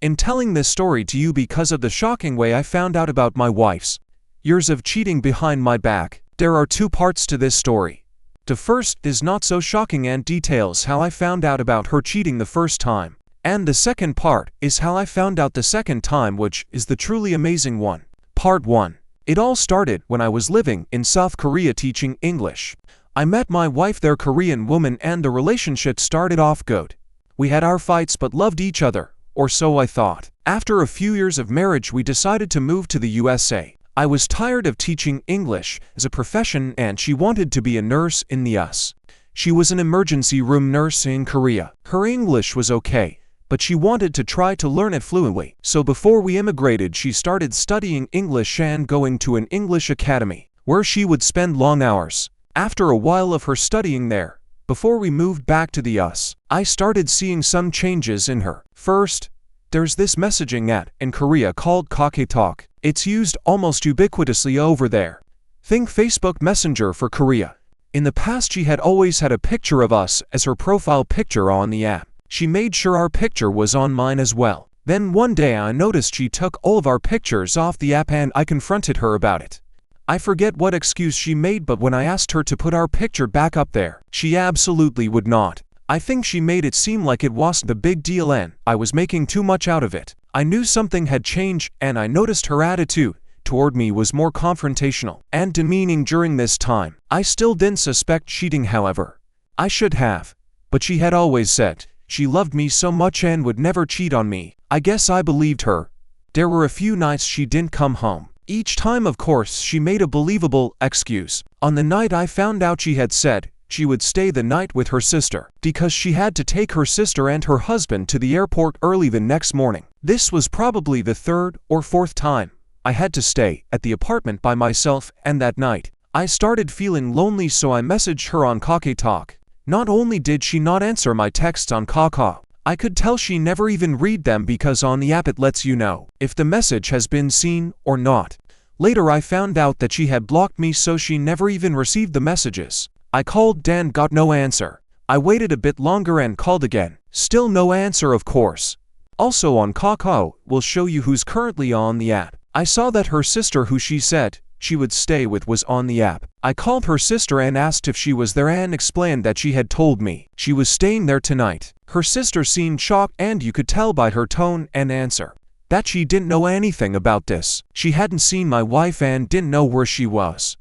in telling this story to you because of the shocking way I found out about my wife's years of cheating behind my back. There are two parts to this story. The first is not so shocking and details how I found out about her cheating the first time. And the second part is how I found out the second time, which is the truly amazing one. Part 1. It all started when I was living in South Korea teaching English. I met my wife there, Korean woman, and the relationship started off good. We had our fights but loved each other, or so I thought. After a few years of marriage, we decided to move to the USA. I was tired of teaching English as a profession, and she wanted to be a nurse in the US. She was an emergency room nurse in Korea. Her English was okay, but she wanted to try to learn it fluently. So before we immigrated, she started studying English and going to an English academy, where she would spend long hours. After a while of her studying there, before we moved back to the US, I started seeing some changes in her. First, there's this messaging app in Korea called KakaoTalk. It's used almost ubiquitously over there. Think Facebook Messenger for Korea. In the past, she had always had a picture of us as her profile picture on the app. She made sure our picture was on mine as well. Then one day I noticed she took all of our pictures off the app, and I confronted her about it. I forget what excuse she made, but when I asked her to put our picture back up there, she absolutely would not. I think she made it seem like it wasn't a big deal and I was making too much out of it. I knew something had changed, and I noticed her attitude toward me was more confrontational and demeaning during this time. I still didn't suspect cheating, however. I should have. But she had always said she loved me so much and would never cheat on me. I guess I believed her. There were a few nights she didn't come home. Each time, of course, she made a believable excuse. On the night I found out, she had said she would stay the night with her sister because she had to take her sister and her husband to the airport early the next morning. This was probably the third or fourth time I had to stay at the apartment by myself, and that night I started feeling lonely, so I messaged her on KakaoTalk. Not only did she not answer my texts on Kakao, I could tell she never even read them, because on the app it lets you know if the message has been seen or not. Later I found out that she had blocked me, so she never even received the messages. I called and got no answer. I waited a bit longer and called again. Still no answer, of course. Also on Kakao, we'll show you who's currently on the app. I saw that her sister, who she said she would stay with, was on the app. I called her sister and asked if she was there and explained that she had told me she was staying there tonight. Her sister seemed shocked, and you could tell by her tone and answer that she didn't know anything about this. She hadn't seen my wife and didn't know where she was.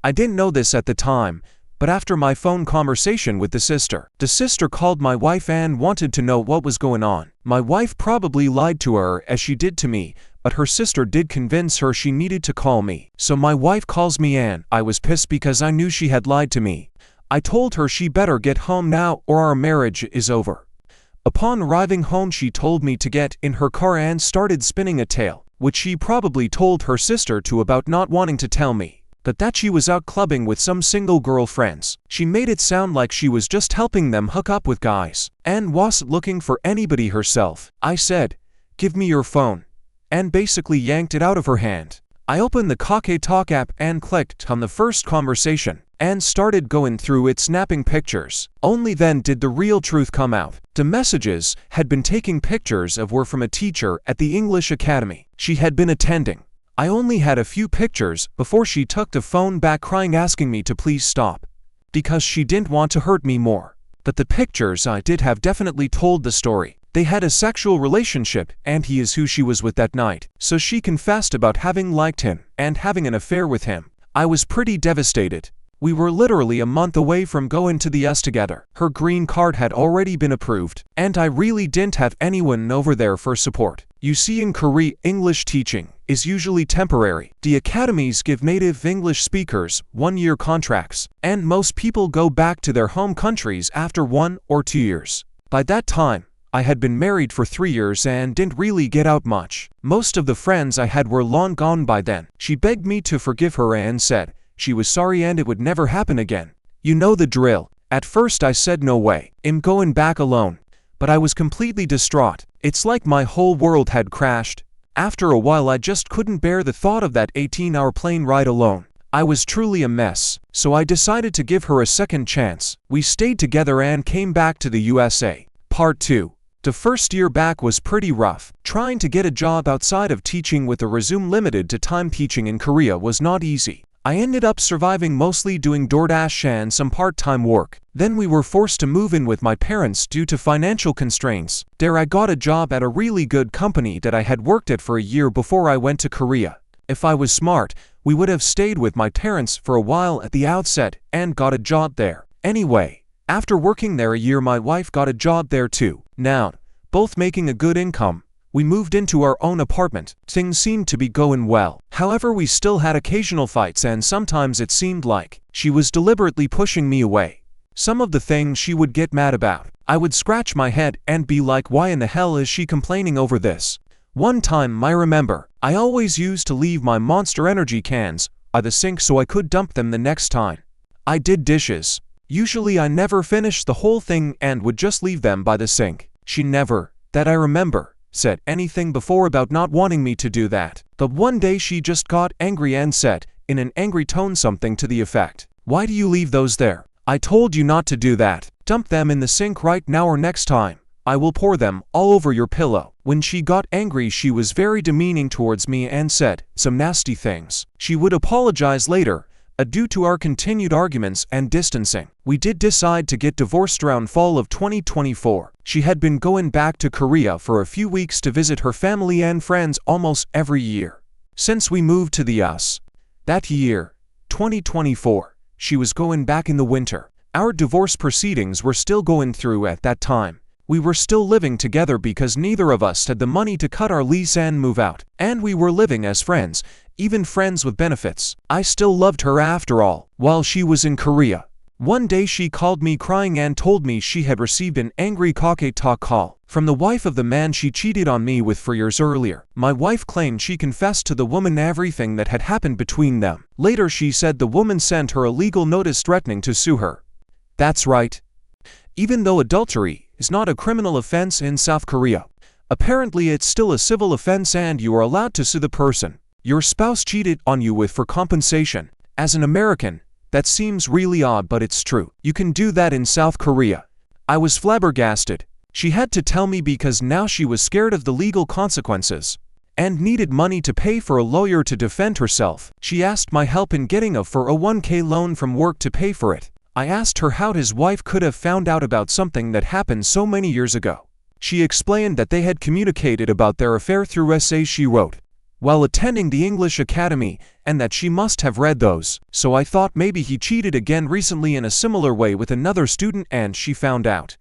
I didn't know this at the time, but after my phone conversation with the sister called my wife and wanted to know what was going on. My wife probably lied to her as she did to me, but her sister did convince her she needed to call me. So my wife calls me and I was pissed because I knew she had lied to me. I told her she better get home now or our marriage is over. Upon arriving home, she told me to get in her car and started spinning a tale, which she probably told her sister to about not wanting to tell me, but that she was out clubbing with some single girlfriends. She made it sound like she was just helping them hook up with guys and wasn't looking for anybody herself. I said, "Give me your phone," and basically yanked it out of her hand. I opened the KakaoTalk app and clicked on the first conversation and started going through it, snapping pictures. Only then did the real truth come out. The messages had been taking pictures of were from a teacher at the English academy she had been attending. I only had a few pictures before she took the phone back, crying, asking me to please stop, because she didn't want to hurt me more. But the pictures I did have definitely told the story. They had a sexual relationship, and he is who she was with that night. So she confessed about having liked him and having an affair with him. I was pretty devastated. We were literally a month away from going to the US together. Her green card had already been approved, and I really didn't have anyone over there for support. You see, in Korea, English teaching is usually temporary. The academies give native English speakers one-year contracts, and most people go back to their home countries after 1 or 2 years. By that time, I had been married for 3 years and didn't really get out much. Most of the friends I had were long gone by then. She begged me to forgive her and said she was sorry and it would never happen again. You know the drill. At first I said no way, I'm going back alone. But I was completely distraught. It's like my whole world had crashed. After a while I just couldn't bear the thought of that 18-hour plane ride alone. I was truly a mess, so I decided to give her a second chance. We stayed together and came back to the USA. Part 2. The first year back was pretty rough. Trying to get a job outside of teaching with a resume limited to time teaching in Korea was not easy. I ended up surviving mostly doing DoorDash and some part-time work. Then we were forced to move in with my parents due to financial constraints. There I got a job at a really good company that I had worked at for a year before I went to Korea. If I was smart, we would have stayed with my parents for a while at the outset and got a job there. Anyway, after working there a year, my wife got a job there too. Now, both making a good income, we moved into our own apartment. Things seemed to be going well. However, we still had occasional fights, and sometimes it seemed like she was deliberately pushing me away. Some of the things she would get mad about, I would scratch my head and be like, why in the hell is she complaining over this? One time, I remember, I always used to leave my Monster Energy cans by the sink so I could dump them the next time I did dishes. Usually I never finished the whole thing and would just leave them by the sink. She never, that I remember, said anything before about not wanting me to do that. But one day she just got angry and said, in an angry tone, something to the effect, "Why do you leave those there? I told you not to do that. Dump them in the sink right now, or next time I will pour them all over your pillow." When she got angry, she was very demeaning towards me and said some nasty things. She would apologize later, due to our continued arguments and distancing. We did decide to get divorced around fall of 2024. She had been going back to Korea for a few weeks to visit her family and friends almost every year. Since we moved to the US that year, 2024, she was going back in the winter. Our divorce proceedings were still going through at that time. We were still living together because neither of us had the money to cut our lease and move out. And we were living as friends, even friends with benefits. I still loved her after all, while she was in Korea. One day she called me crying and told me she had received an angry talk call from the wife of the man she cheated on me with 4 years earlier. My wife claimed she confessed to the woman everything that had happened between them. Later she said the woman sent her a legal notice threatening to sue her. That's right. Even though adultery is not a criminal offense in South Korea, apparently it's still a civil offense and you are allowed to sue the person your spouse cheated on you with for compensation. As an American, that seems really odd, but it's true. You can do that in South Korea. I was flabbergasted. She had to tell me because now she was scared of the legal consequences and needed money to pay for a lawyer to defend herself. She asked my help in getting a 401k loan from work to pay for it. I asked her how his wife could have found out about something that happened so many years ago. She explained that they had communicated about their affair through essays she wrote while attending the English Academy, and that she must have read those. So I thought maybe he cheated again recently in a similar way with another student, and she found out.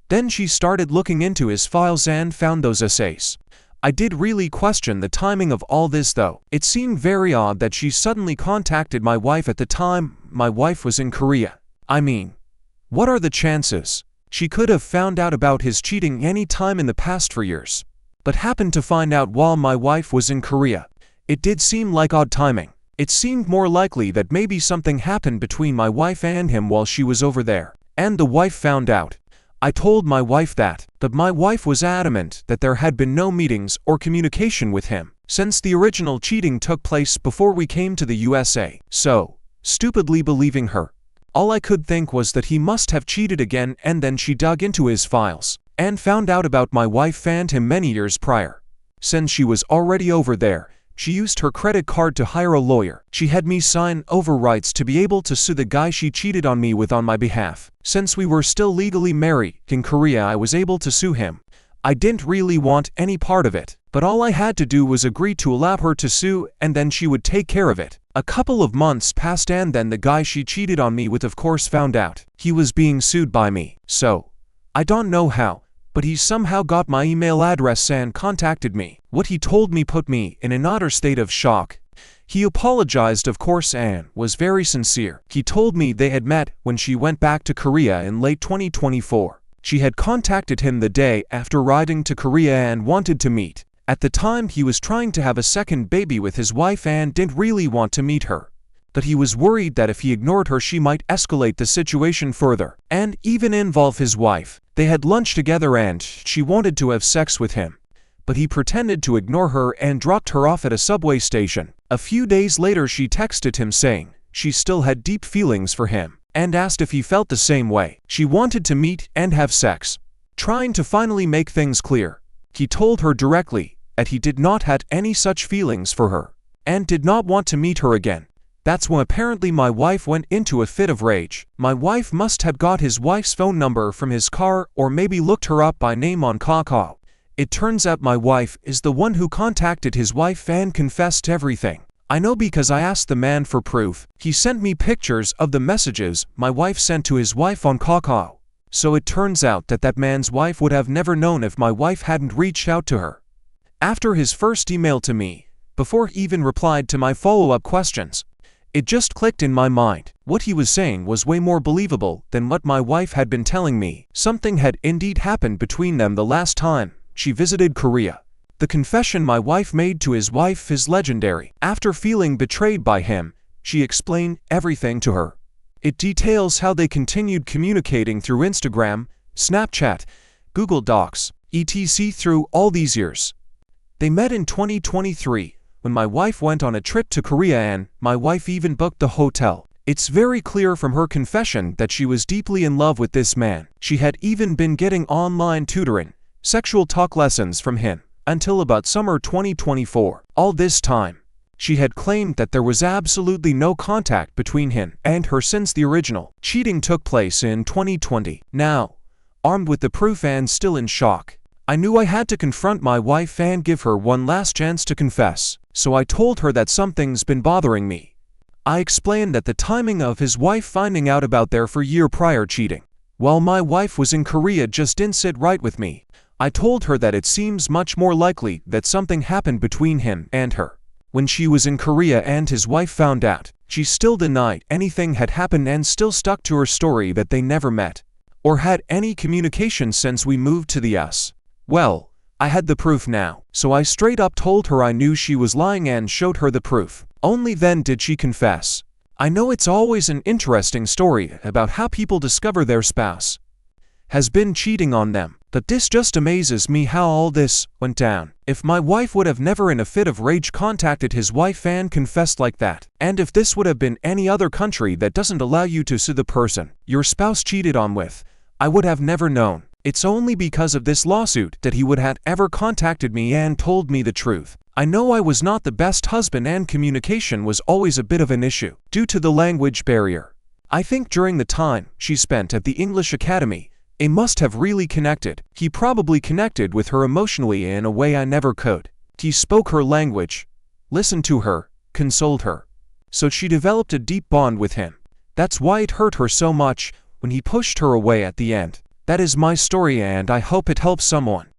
Then she started looking into his files and found those essays. I did really question the timing of all this though. It seemed very odd that she suddenly contacted my wife at the time my wife was in Korea. I mean, what are the chances? She could have found out about his cheating any time in the past 4 years, but happened to find out while my wife was in Korea. It did seem like odd timing. It seemed more likely that maybe something happened between my wife and him while she was over there, and the wife found out. I told my wife that, but my wife was adamant that there had been no meetings or communication with him since the original cheating took place before we came to the USA. So, stupidly believing her, all I could think was that he must have cheated again, and then she dug into his files and found out about my wife and him many years prior. Since she was already over there, she used her credit card to hire a lawyer. She had me sign over rights to be able to sue the guy she cheated on me with on my behalf. Since we were still legally married in Korea, I was able to sue him. I didn't really want any part of it, but all I had to do was agree to allow her to sue, and then she would take care of it. A couple of months passed, and then the guy she cheated on me with of course found out he was being sued by me. So, I don't know how, but he somehow got my email address and contacted me. What he told me put me in an utter state of shock. He apologized, of course, and was very sincere. He told me they had met when she went back to Korea in late 2024. She had contacted him the day after riding to Korea and wanted to meet. At the time, he was trying to have a second baby with his wife and didn't really want to meet her. But he was worried that if he ignored her, she might escalate the situation further and even involve his wife. They had lunch together and she wanted to have sex with him, but he pretended to ignore her and dropped her off at a subway station. A few days later, she texted him saying she still had deep feelings for him and asked if he felt the same way. She wanted to meet and have sex. Trying to finally make things clear, he told her directly that he did not have any such feelings for her and did not want to meet her again. That's when apparently my wife went into a fit of rage. My wife must have got his wife's phone number from his car or maybe looked her up by name on Kakao. It turns out my wife is the one who contacted his wife and confessed everything. I know because I asked the man for proof. He sent me pictures of the messages my wife sent to his wife on Kakao. So it turns out that that man's wife would have never known if my wife hadn't reached out to her. After his first email to me, before he even replied to my follow-up questions, it just clicked in my mind. What he was saying was way more believable than what my wife had been telling me. Something had indeed happened between them the last time she visited Korea. The confession my wife made to his wife is legendary. After feeling betrayed by him, she explained everything to her. It details how they continued communicating through Instagram, Snapchat, Google Docs, etc. through all these years. They met in 2023 when my wife went on a trip to Korea and my wife even booked the hotel. It's very clear from her confession that she was deeply in love with this man. She had even been getting online tutoring, sexual talk lessons from him, until about summer 2024. All this time, she had claimed that there was absolutely no contact between him and her since the original cheating took place in 2020. Now, armed with the proof and still in shock, I knew I had to confront my wife and give her one last chance to confess. So I told her that something's been bothering me. I explained that the timing of his wife finding out about their year prior cheating, while my wife was in Korea, just didn't sit right with me. I told her that it seems much more likely that something happened between him and her. When she was in Korea and his wife found out, she still denied anything had happened and still stuck to her story that they never met or had any communication since we moved to the US. Well, I had the proof now, so I straight up told her I knew she was lying and showed her the proof. Only then did she confess. I know it's always an interesting story about how people discover their spouse has been cheating on them, but this just amazes me how all this went down. If my wife would have never in a fit of rage contacted his wife and confessed like that, and if this would have been any other country that doesn't allow you to sue the person your spouse cheated on with, I would have never known. It's only because of this lawsuit that he would have ever contacted me and told me the truth. I know I was not the best husband and communication was always a bit of an issue due to the language barrier. I think during the time she spent at the English Academy, it must have really connected. He probably connected with her emotionally in a way I never could. He spoke her language, listened to her, consoled her. So she developed a deep bond with him. That's why it hurt her so much when he pushed her away at the end. That is my story and I hope it helps someone.